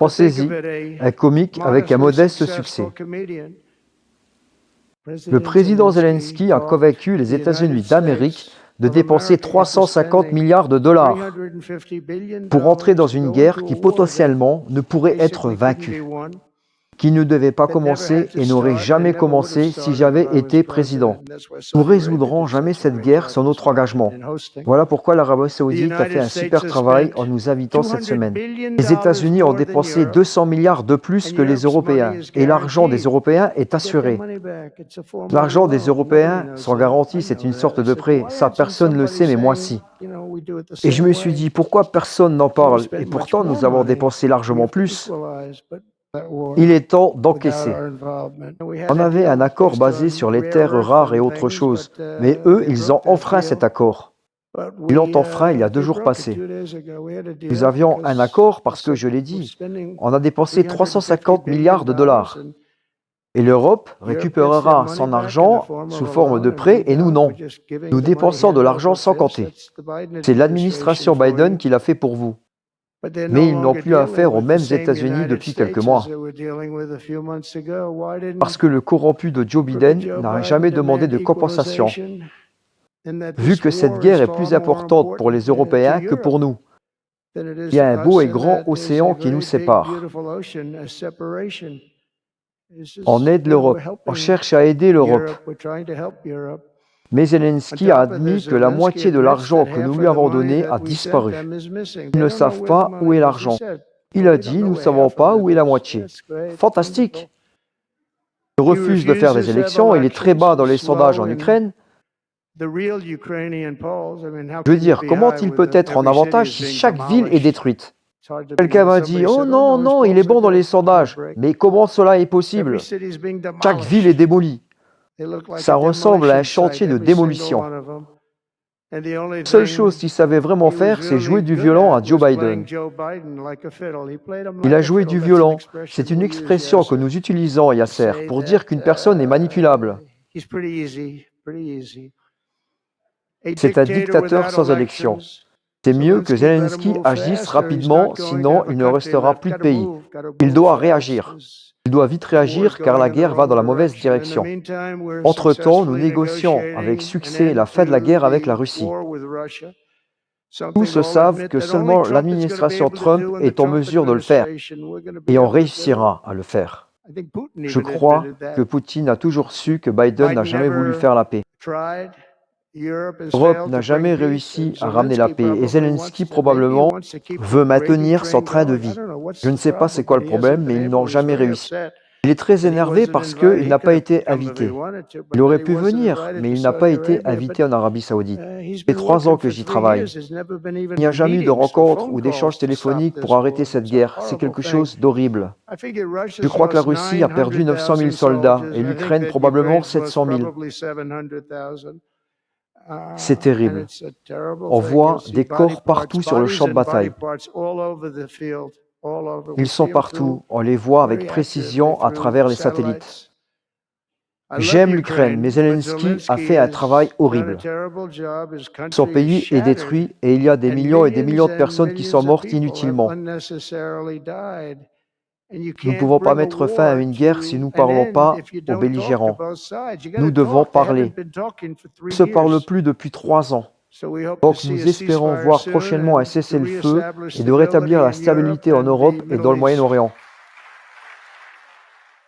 Pensez-y, un comique avec un modeste succès. Le président Zelensky a convaincu les États-Unis d'Amérique de dépenser 350 milliards de dollars pour entrer dans une guerre qui potentiellement ne pourrait être vaincue, qui ne devait pas commencer et n'aurait jamais commencé si j'avais été président. Nous ne résoudrons jamais cette guerre sans notre engagement. Voilà pourquoi l'Arabie Saoudite a fait un super travail en nous invitant cette semaine. Les États-Unis ont dépensé 200 milliards de plus que les Européens et l'argent des Européens est assuré. L'argent des Européens sans garantie, c'est une sorte de prêt. Ça, personne ne le sait, mais moi si. Et je me suis dit, pourquoi personne n'en parle? Et pourtant, nous avons dépensé largement plus. Il est temps d'encaisser. On avait un accord basé sur les terres rares et autre chose, mais eux, ils ont enfreint cet accord. Ils l'ont enfreint il y a 2 jours passés. Nous avions un accord parce que, je l'ai dit, on a dépensé 350 milliards de dollars. Et l'Europe récupérera son argent sous forme de prêt et nous non. Nous dépensons de l'argent sans compter. C'est l'administration Biden qui l'a fait pour vous. Mais ils n'ont plus affaire aux mêmes États-Unis depuis quelques mois. Parce que le corrompu de Joe Biden n'a jamais demandé de compensation, vu que cette guerre est plus importante pour les Européens que pour nous. Il y a un beau et grand océan qui nous sépare. On aide l'Europe, on cherche à aider l'Europe. Mais Zelensky a admis que la moitié de l'argent que nous lui avons donné a disparu. Ils ne savent pas où est l'argent. Il a dit, nous ne savons pas où est la moitié. Fantastique! Il refuse de faire des élections, il est très bas dans les sondages en Ukraine. Je veux dire, comment il peut être en avantage si chaque ville est détruite? Quelqu'un m'a dit, oh non, non, il est bon dans les sondages. Mais comment cela est possible? Chaque ville est démolie. Ça ressemble à un chantier de démolition. La seule chose qu'il savait vraiment faire, c'est jouer du violon à Joe Biden. Il a joué du violon. C'est une expression que nous utilisons, Yasser, pour dire qu'une personne est manipulable. C'est un dictateur sans élection. C'est mieux que Zelensky agisse rapidement, sinon il ne restera plus de pays. Il doit réagir. Il doit vite réagir car la guerre va dans la mauvaise direction. Entre-temps, nous négocions avec succès la fin de la guerre avec la Russie. Tous savent que seulement l'administration Trump est en mesure de le faire et on réussira à le faire. Je crois que Poutine a toujours su que Biden n'a jamais voulu faire la paix. L'Europe n'a jamais réussi à ramener la paix et Zelensky probablement veut maintenir son train de vie. Je ne sais pas c'est quoi le problème, mais ils n'ont jamais réussi. Il est très énervé parce qu'il n'a pas été invité. Il aurait pu venir, mais il n'a pas été invité en Arabie Saoudite. Ça fait 3 ans que j'y travaille. Il n'y a jamais eu de rencontre ou d'échange téléphonique pour arrêter cette guerre. C'est quelque chose d'horrible. Je crois que la Russie a perdu 900 000 soldats et l'Ukraine probablement 700 000. C'est terrible. On voit des corps partout sur le champ de bataille. Ils sont partout. On les voit avec précision à travers les satellites. J'aime l'Ukraine, mais Zelensky a fait un travail horrible. Son pays est détruit et il y a des millions et des millions de personnes qui sont mortes inutilement. Nous ne pouvons pas mettre fin à une guerre si nous ne parlons pas aux belligérants. Nous devons parler. On ne se parle plus depuis 3 ans. Donc nous espérons voir prochainement un cessez-le-feu et de rétablir la stabilité en Europe et dans le Moyen-Orient.